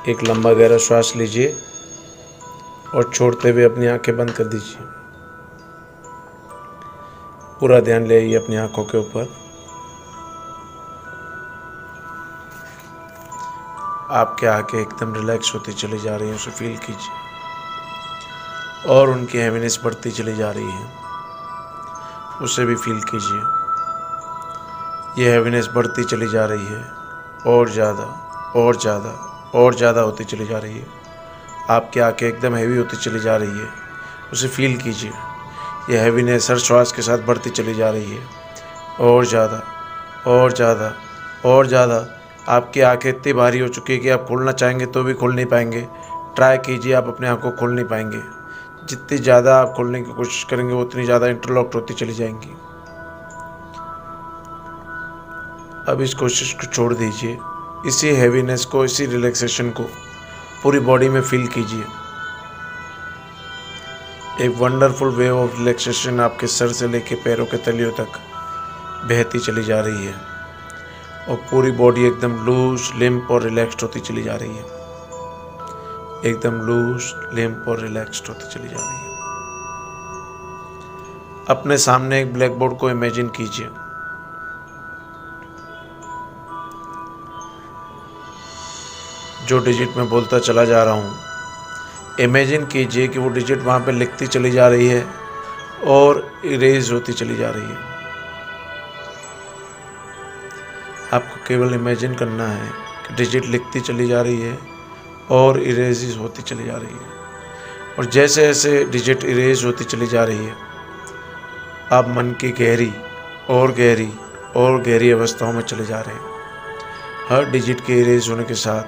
एक लंबा गहरा श्वास लीजिए और छोड़ते हुए अपनी आंखें बंद कर दीजिए। पूरा ध्यान ले आइए अपनी आंखों के ऊपर। आपकी आंखें एकदम रिलैक्स होती चली जा रही हैं, उसे फील कीजिए और उनकी हैवीनेस बढ़ती चली जा रही है, उसे भी फील कीजिए। ये हैवीनेस बढ़ती चली जा रही है और ज़्यादा और ज़्यादा और ज़्यादा होती चली जा रही है। आपकी आंखें एकदम हैवी होती चली जा रही है, उसे फील कीजिए। यह हैवीनेस हर श्वास के साथ बढ़ती चली जा रही है और ज़्यादा और ज़्यादा और ज़्यादा। आपकी आंखें इतनी भारी हो चुकी है कि आप खोलना चाहेंगे तो भी खोल नहीं पाएंगे। ट्राई कीजिए, आप अपने आँख को खोल नहीं पाएंगे। जितनी ज़्यादा आप खोलने की कोशिश करेंगे उतनी ज़्यादा इंटरलॉक्ड होती चली जाएंगी। अब इस कोशिश को छोड़ दीजिए। इसी हैवीनेस को, इसी रिलैक्सेशन को पूरी बॉडी में फील कीजिए। एक वंडरफुल वेव ऑफ रिलैक्सेशन आपके सर से लेकर पैरों के तलियों तक बहती चली जा रही है और पूरी बॉडी एकदम लूज, लिम्प और रिलैक्स्ड होती चली जा रही है। एकदम लूज, लिम्प और रिलैक्स्ड होती चली जा रही है। अपने सामने एक ब्लैक बोर्ड को इमेजिन कीजिए। जो डिजिट मैं बोलता चला जा रहा हूँ, इमेजिन कीजिए कि वो डिजिट वहाँ पे लिखती चली जा रही है और इरेज होती चली जा रही है। आपको केवल इमेजिन करना है कि डिजिट लिखती चली जा रही है और इरेज होती चली जा रही है। और जैसे जैसे डिजिट इरेज होती चली जा रही है, आप मन की गहरी और गहरी और गहरी अवस्थाओं में चले जा रहे हैं। हर डिजिट के इरेज होने के साथ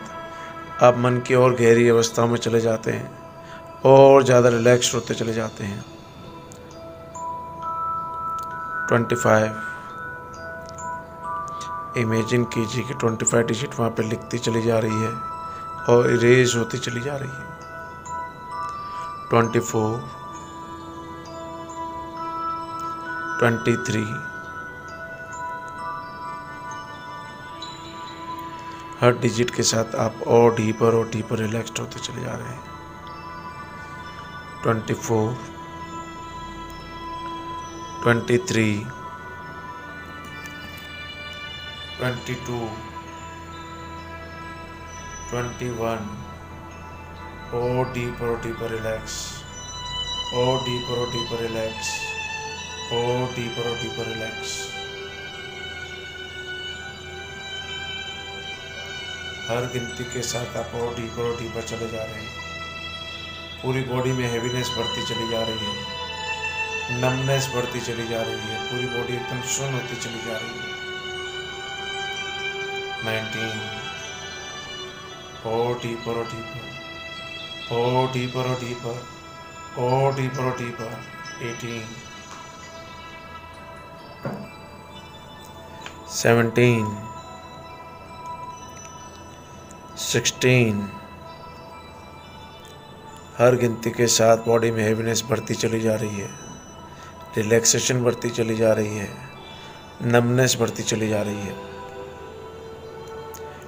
आप मन की और गहरी अवस्थाओं में चले जाते हैं और ज़्यादा रिलैक्स होते चले जाते हैं। 25। इमेजिन कीजिए कि 25 डिजिट वहाँ पर लिखती चली जा रही है और इरेज होती चली जा रही है। 24, 23। हर डिजिट के साथ आप और डीपर रिलैक्स्ड होते चले जा रहे हैं। 24, 23, 22, 21। और डीपर रिलैक्स और डीपर रिलैक्स और डीपर रिलैक्स। हर गिनती के साथ आप और डीपर चले जा रहे हैं। पूरी बॉडी में हैवीनेस बढ़ती चली जा रही है, नमनेस बढ़ती चली जा रही है, पूरी बॉडी एकदम सुन्न होती चली जा रही है। 19। और डीपर और डीपर और डीपर 18, 17, 16। हर गिनती के साथ बॉडी में हैवीनेस बढ़ती चली जा रही है, रिलैक्सेशन बढ़ती चली जा रही है, नमनेस बढ़ती चली जा रही है।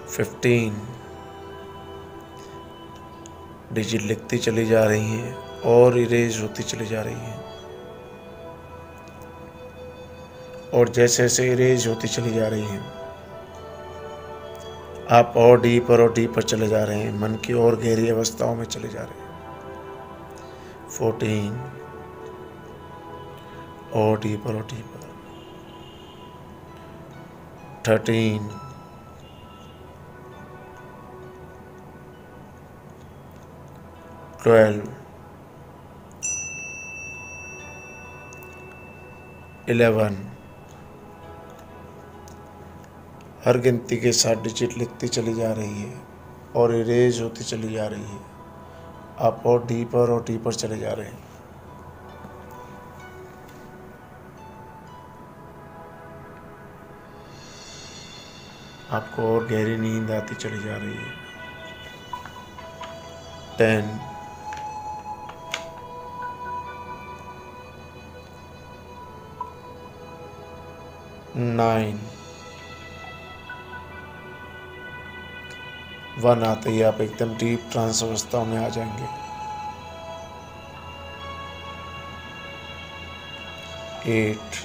15। डिजिट लिखती चली जा रही हैं और इरेज होती चली जा रही हैं। और जैसे जैसे इरेज होती चली जा रही हैं, आप और डीपर चले जा रहे हैं, मन की और गहरी अवस्थाओं में चले जा रहे हैं। 14। और डीपर 13, 12, 11। हर गिनती के साथ डिजिट लिखती चली जा रही है और इरेज होती चली जा रही है। आप और डीपर चले जा रहे हैं। आपको और गहरी नींद आती चली जा रही है। 10, 9, 1 आते ही आप एकदम डीप ट्रांस अवस्था में आ जाएंगे। 8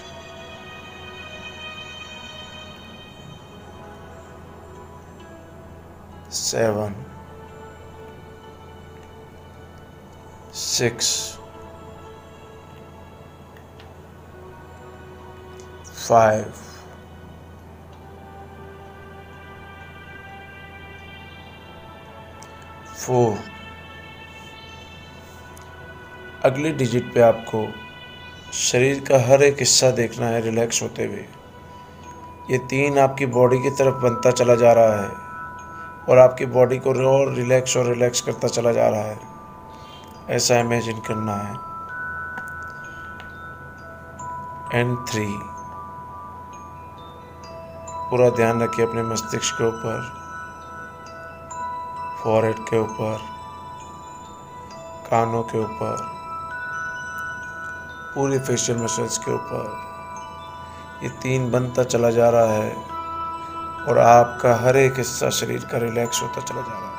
7 6 5 4। अगली डिजिट पे आपको शरीर का हर एक हिस्सा देखना है रिलैक्स होते हुए। ये 3 आपकी बॉडी की तरफ बनता चला जा रहा है और आपकी बॉडी को और रिलैक्स करता चला जा रहा है। ऐसा इमेजिन करना है। एंड 3। पूरा ध्यान रखिए अपने मस्तिष्क के ऊपर, फॉरहेड के ऊपर, कानों के ऊपर, पूरी फेशियल मसल्स के ऊपर। ये 3 बनता चला जा रहा है और आपका हर एक हिस्सा शरीर का रिलैक्स होता चला जा रहा है।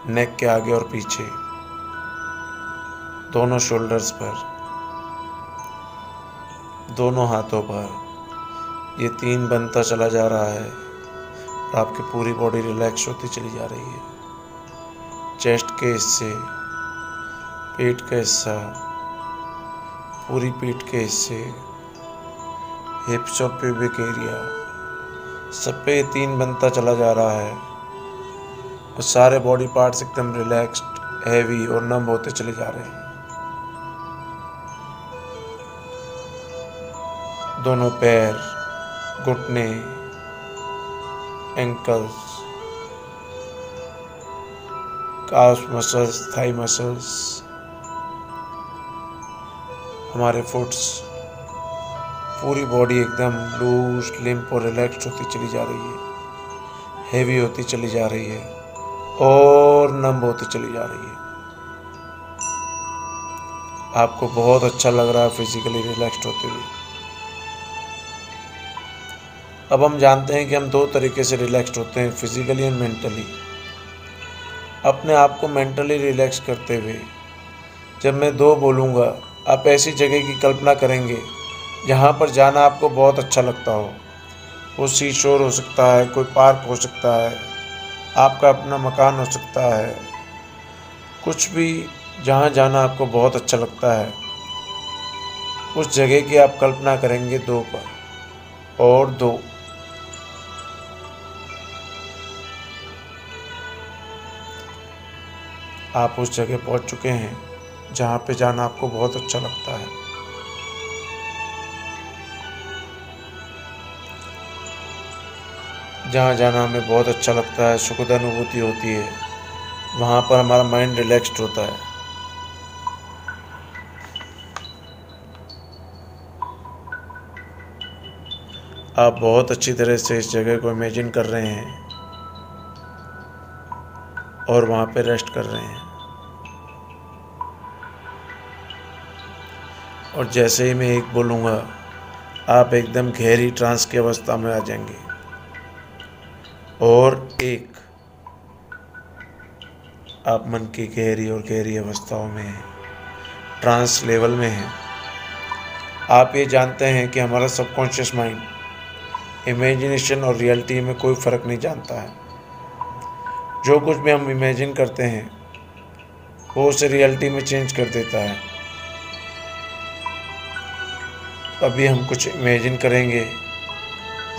नेक के आगे और पीछे, दोनों शोल्डर्स पर, दोनों हाथों पर ये 3 बनता चला जा रहा है और आपकी पूरी बॉडी रिलैक्स होती चली जा रही है। चेस्ट के हिस्से, पेट का हिस्सा, पूरी पीठ के हिस्से, हिप्स और प्यूबिक एरिया, सब पे 3 बनता चला जा रहा है और सारे बॉडी पार्ट्स एकदम रिलैक्स्ड, हैवी और नम होते चले जा रहे हैं। दोनों पैर, घुटने, एंकल्स, काफ मसल्स, थाई मसल्स, हमारे फुट्स, पूरी बॉडी एकदम लूज, लिम्प और रिलैक्स्ड होती चली जा रही है, हेवी होती चली जा रही है और नम होती चली जा रही है। आपको बहुत अच्छा लग रहा है फिजिकली रिलैक्स्ड होते हुए। अब हम जानते हैं कि हम 2 तरीके से रिलैक्स्ड होते हैं, फिजिकली एंड मेंटली। अपने आप को मेंटली रिलैक्स करते हुए जब मैं 2 बोलूँगा, आप ऐसी जगह की कल्पना करेंगे जहाँ पर जाना आपको बहुत अच्छा लगता हो। वो सी शोर हो सकता है, कोई पार्क हो सकता है, आपका अपना मकान हो सकता है, कुछ भी जहाँ जाना आपको बहुत अच्छा लगता है, उस जगह की आप कल्पना करेंगे 2 पर और 2। आप उस जगह पहुँच चुके हैं जहाँ पे जाना आपको बहुत अच्छा लगता है। जहाँ जाना हमें बहुत अच्छा लगता है, सुखद अनुभूति होती है, वहाँ पर हमारा माइंड रिलैक्स्ड होता है। आप बहुत अच्छी तरह से इस जगह को इमेजिन कर रहे हैं और वहाँ पे रेस्ट कर रहे हैं। और जैसे ही मैं 1 बोलूँगा, आप एकदम गहरी ट्रांस की अवस्था में आ जाएंगे। और 1, आप मन की गहरी अवस्थाओं में हैं, ट्रांस लेवल में हैं। आप ये जानते हैं कि हमारा सबकॉन्शियस माइंड इमेजिनेशन और रियलिटी में कोई फ़र्क नहीं जानता है। जो कुछ भी हम इमेजिन करते हैं वो उसे रियलिटी में चेंज कर देता है। अभी हम कुछ इमेजिन करेंगे,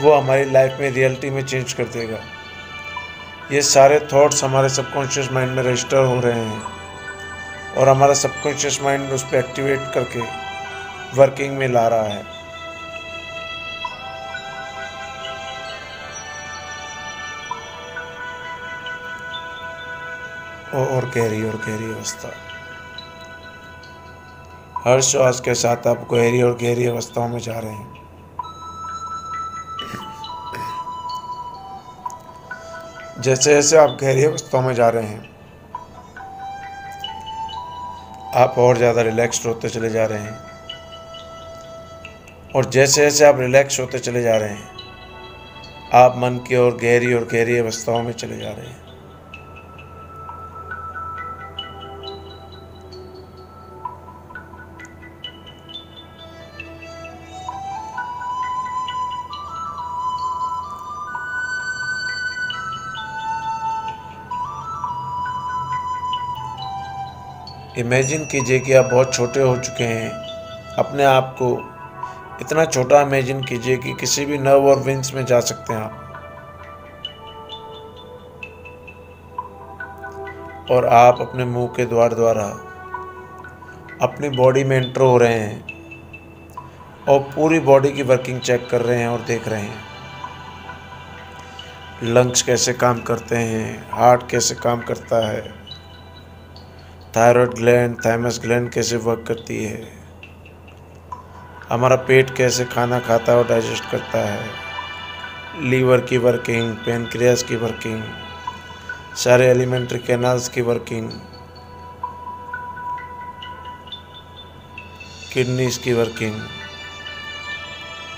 वो हमारी लाइफ में रियलिटी में चेंज कर देगा। ये सारे थॉट्स हमारे सबकॉन्शियस माइंड में रजिस्टर हो रहे हैं और हमारा सबकॉन्शियस माइंड उस पर एक्टिवेट करके वर्किंग में ला रहा है। और गहरी अवस्था। हर श्वास के साथ आप गहरी अवस्थाओं में जा रहे हैं। जैसे जैसे आप गहरी अवस्थाओं में जा रहे हैं, आप और ज़्यादा रिलैक्स्ड होते चले जा रहे हैं। और जैसे जैसे आप रिलैक्स होते चले जा रहे हैं, आप मन की और गहरी अवस्थाओं में चले जा रहे हैं। इमेजिन कीजिए कि आप बहुत छोटे हो चुके हैं। अपने आप को इतना छोटा इमेजिन कीजिए कि किसी भी नर्व और विंग्स में जा सकते हैं आप। और आप अपने मुंह के द्वारा अपनी बॉडी में एंटर हो रहे हैं और पूरी बॉडी की वर्किंग चेक कर रहे हैं और देख रहे हैं। लंग्स कैसे काम करते हैं, हार्ट कैसे काम करता है, थायराइड ग्लैंड, थाइमस ग्लैंड कैसे वर्क करती है, हमारा पेट कैसे खाना खाता है और डाइजेस्ट करता है, लीवर की वर्किंग, पैनक्रियास की वर्किंग, सारे एलिमेंट्री कैनाल्स की वर्किंग, किडनीज की वर्किंग,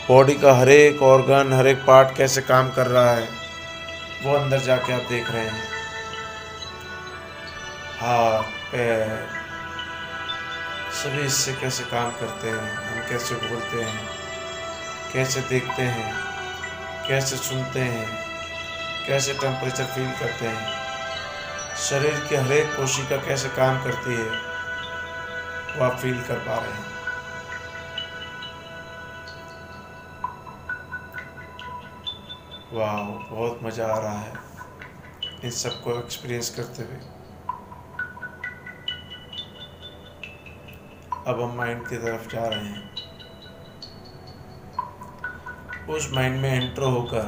बॉडी का हर एक ऑर्गन, हर एक पार्ट कैसे काम कर रहा है वो अंदर जाके आप देख रहे हैं। हाथ, पैर, सभी हिस्से कैसे काम करते हैं, हम कैसे बोलते हैं, कैसे देखते हैं, कैसे सुनते हैं, कैसे टेम्परेचर फील करते हैं, शरीर की हर एक कोशिका कैसे काम करती है वो आप फील कर पा रहे हैं। वाह, बहुत मज़ा आ रहा है इन सबको एक्सपीरियंस करते हुए। अब हम माइंड की तरफ जा रहे हैं। उस माइंड में एंटर होकर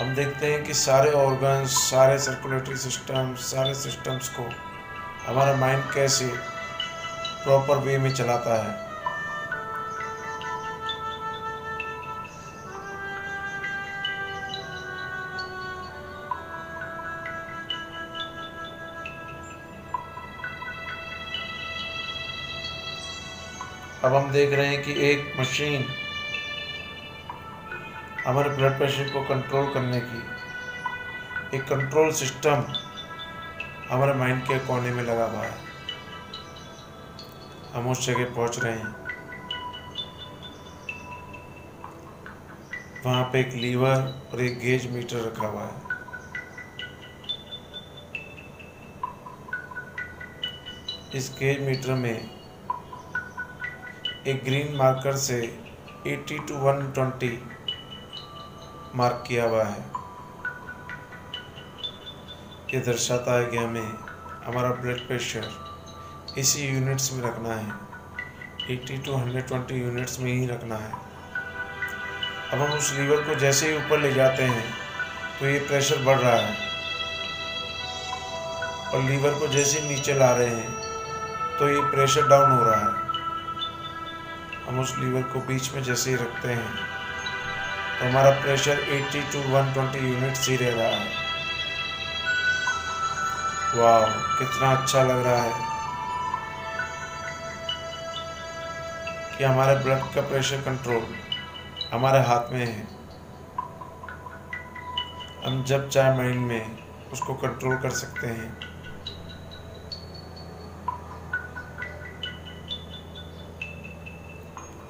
हम देखते हैं कि सारे ऑर्गन्स, सारे सर्कुलेटरी सिस्टम, सारे सिस्टम्स को हमारा माइंड कैसे प्रॉपर वे में चलाता है। अब हम देख रहे हैं कि एक मशीन हमारे ब्लड प्रेशर को कंट्रोल करने की, एक कंट्रोल सिस्टम हमारे माइंड के कोने में लगा हुआ है। हम उस जगह पहुंच रहे हैं। वहाँ पे एक लीवर और एक गेज मीटर रखा हुआ है। इस गेज मीटर में एक ग्रीन मार्कर से 80 to 120 मार्क किया हुआ है। ये दर्शाता है कि हमें हमारा ब्लड प्रेशर इसी यूनिट्स में रखना है, 80 to 120 यूनिट्स में ही रखना है। अब हम उस लीवर को जैसे ही ऊपर ले जाते हैं तो ये प्रेशर बढ़ रहा है, और लीवर को जैसे ही नीचे ला रहे हैं तो ये प्रेशर डाउन हो रहा है। हम उस लीवर को बीच में जैसे ही रखते हैं तो हमारा प्रेशर 80 to 120 यूनिट्स ही रह रहा है। वाह, कितना अच्छा लग रहा है कि हमारे ब्लड का प्रेशर कंट्रोल हमारे हाथ में है। हम जब चाहे माइंड में उसको कंट्रोल कर सकते हैं।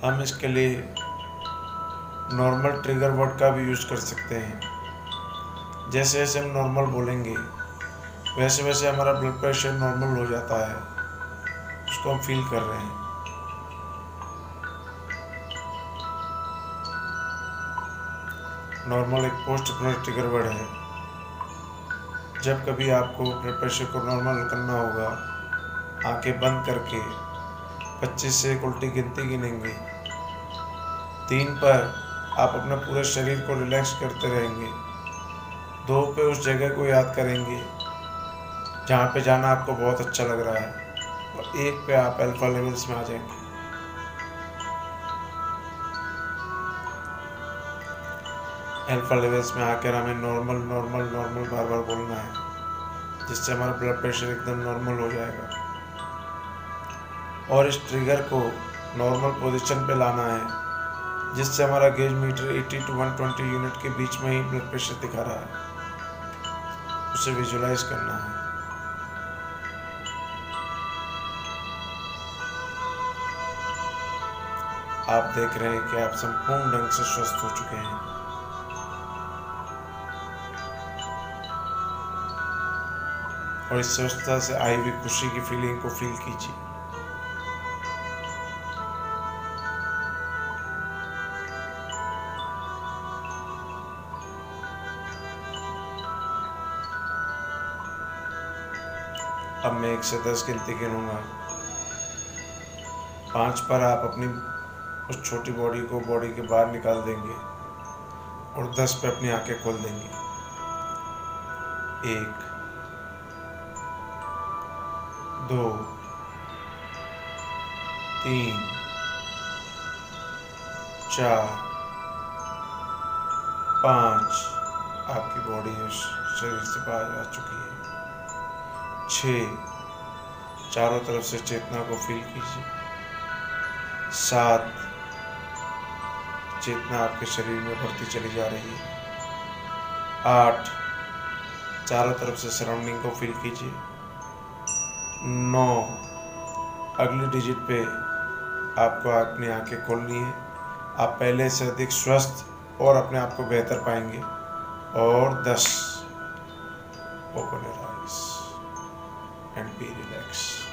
हम इसके लिए नॉर्मल ट्रिगर वर्ड का भी यूज़ कर सकते हैं। जैसे जैसे हम नॉर्मल बोलेंगे वैसे वैसे हमारा ब्लड प्रेशर नॉर्मल हो जाता है, उसको हम फील कर रहे हैं। नॉर्मल एक पोस्ट हिप्नोटिक ट्रिगर वर्ड है। जब कभी आपको ब्लड प्रेशर को नॉर्मल करना होगा, आंखें बंद करके 25 से एक उल्टी गिनती गिनेंगे। 3 पर आप अपने पूरे शरीर को रिलैक्स करते रहेंगे। 2 पे उस जगह को याद करेंगे जहाँ पे जाना आपको बहुत अच्छा लग रहा है, और 1 पे आप अल्फा लेवल्स में आ जाएंगे। अल्फा लेवल्स में आकर हमें नॉर्मल नॉर्मल नॉर्मल बार बार बोलना है, जिससे हमारा ब्लड प्रेशर एकदम नॉर्मल हो जाएगा। और इस ट्रिगर को नॉर्मल पोजीशन पे लाना है। जिससे हमारा गेज मीटर 80 to 120 यूनिट के बीच में ही ब्लड प्रेशर दिखा रहा है। उसे विजुलाइज करना है। आप देख रहे हैं कि आप संपूर्ण ढंग से स्वस्थ हो चुके हैं। और इस स्वस्थता से आई हुई खुशी की फीलिंग को फील कीजिए। अब मैं 1 से 10 गिनती गिनूंगा। 5 पर आप अपनी उस छोटी बॉडी को बॉडी के बाहर निकाल देंगे और 10 पे अपनी आंखें खोल देंगे। 1 2 3 4 5 आपकी बॉडी उस शरीर से बाहर आ चुकी है। 6 चारों तरफ से चेतना को फील कीजिए। 7 चेतना आपके शरीर में बढ़ती चली जा रही है। 8 चारों तरफ से सराउंडिंग को फील कीजिए। 9 अगली डिजिट पे आपको अपनी आंखें खोलनी है। आप पहले से अधिक स्वस्थ और अपने आप को बेहतर पाएंगे। और 10 open your eyes and be relax.